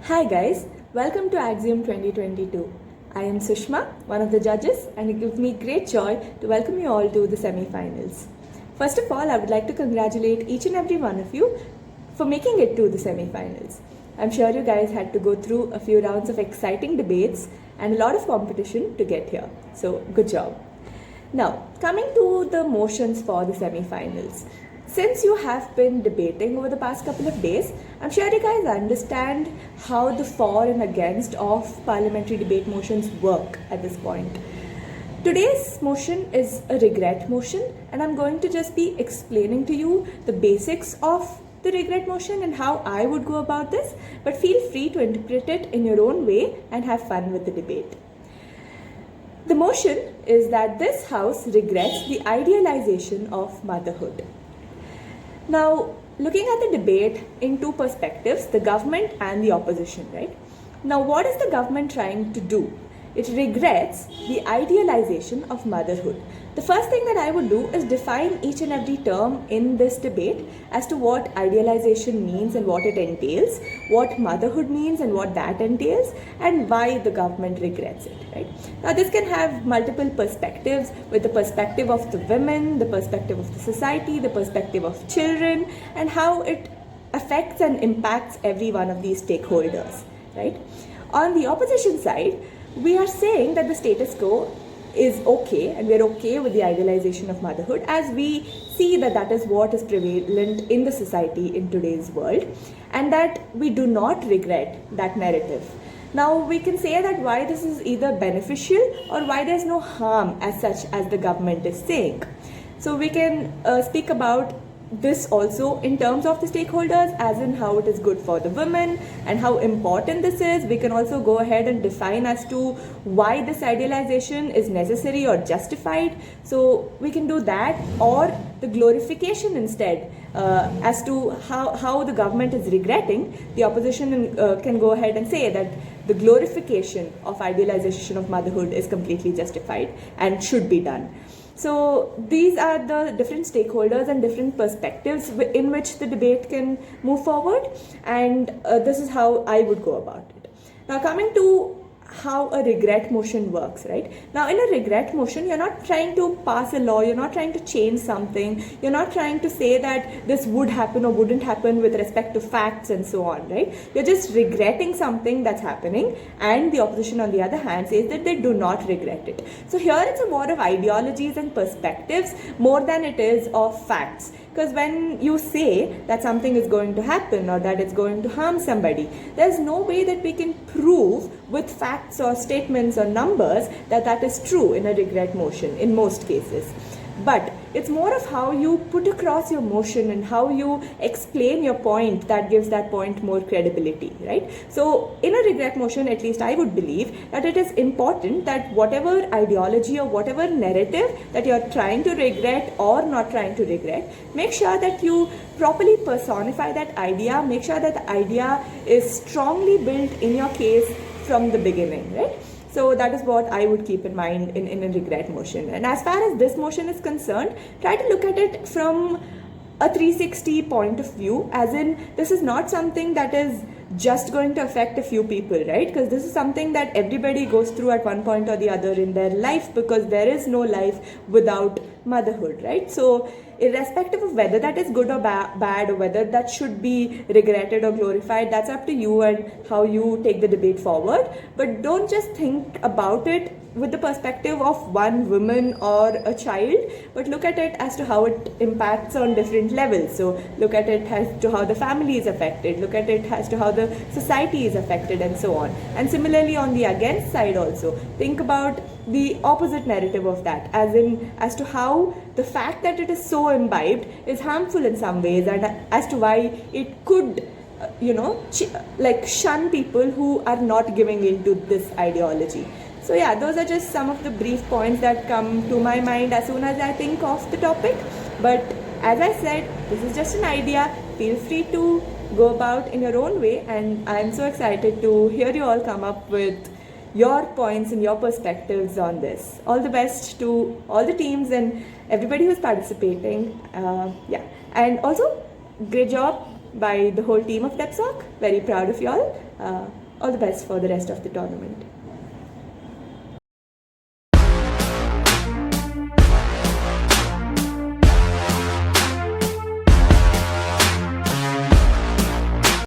Hi guys, welcome to AXIOM 2022. I am Sushma, one of the judges, and it gives me great joy to welcome you all to the semifinals. First of all, I would like to congratulate each and every one of you for making it to the semifinals. I'm sure you guys had to go through a few rounds of exciting debates and a lot of competition to get here. So, good job. Now, coming to the motions for the semifinals. Since you have been debating over the past couple of days, I'm sure you guys understand how the for and against of parliamentary debate motions work at this point. Today's motion is a regret motion, and I'm going to just be explaining to you the basics of the regret motion and how I would go about this, but feel free to interpret it in your own way and have fun with the debate. The motion is that this House regrets the idealization of motherhood. Now, looking at the debate in two perspectives, the government and the opposition, right? Now, what is the government trying to do? It regrets the idealization of motherhood. The first thing that I would do is define each and every term in this debate as to what idealization means and what it entails, what motherhood means and what that entails, and why the government regrets it, right? Now, this can have multiple perspectives, with the perspective of the women, the perspective of the society, the perspective of children, and how it affects and impacts every one of these stakeholders, right? On the opposition side, we are saying that the status quo is okay, and we are okay with the idealization of motherhood, as we see that that is what is prevalent in the society in today's world, and that we do not regret that narrative. Now, we can say that why this is either beneficial or why there's no harm as such as the government is saying. So we can speak about this also in terms of the stakeholders, as in how it is good for the women and how important this is. We can also go ahead and define as to why this idealization is necessary or justified. So we can do that, or the glorification instead, as to how the government is regretting. The opposition can go ahead and say that the glorification of idealization of motherhood is completely justified and should be done. So these are the different stakeholders and different perspectives in which the debate can move forward, and this is how I would go about it. Now, coming to how a regret motion works, right? Now, in a regret motion, you're not trying to pass a law, you're not trying to change something, you're not trying to say that this would happen or wouldn't happen with respect to facts and so on, right? You're just regretting something that's happening, and the opposition, on the other hand, says that they do not regret it. So here it's a more of ideologies and perspectives more than it is of facts. Because when you say that something is going to happen or that it's going to harm somebody, there's no way that we can prove with facts or statements or numbers that that is true in a regret motion in most cases. But it's more of how you put across your motion and how you explain your point that gives that point more credibility, right? So in a regret motion, at least I would believe that it is important that whatever ideology or whatever narrative that you're trying to regret or not trying to regret, make sure that you properly personify that idea, make sure that the idea is strongly built in your case from the beginning, right? So that is what I would keep in mind in a regret motion. And as far as this motion is concerned, try to look at it from a 360 point of view, as in this is not something that is just going to affect a few people, right? Because this is something that everybody goes through at one point or the other in their life, because there is no life without motherhood, right? So irrespective of whether that is good or bad, or whether that should be regretted or glorified, that's up to you and how you take the debate forward. But don't just think about it with the perspective of one woman or a child, but look at it as to how it impacts on different levels. So look at it as to how the family is affected, look at it as to how the society is affected, and so on. And similarly on the against side also, think about the opposite narrative of that, as to how the fact that it is so imbibed is harmful in some ways, and as to why it could shun people who are not giving into this ideology. So yeah, those are just some of the brief points that come to my mind as soon as I think of the topic. But as I said, this is just an idea. Feel free to go about in your own way, and I'm so excited to hear you all come up with your points and your perspectives on this. All the best to all the teams and everybody who's participating. And also, great job by the whole team of DepSoc. Very proud of you all. All the best for the rest of the tournament.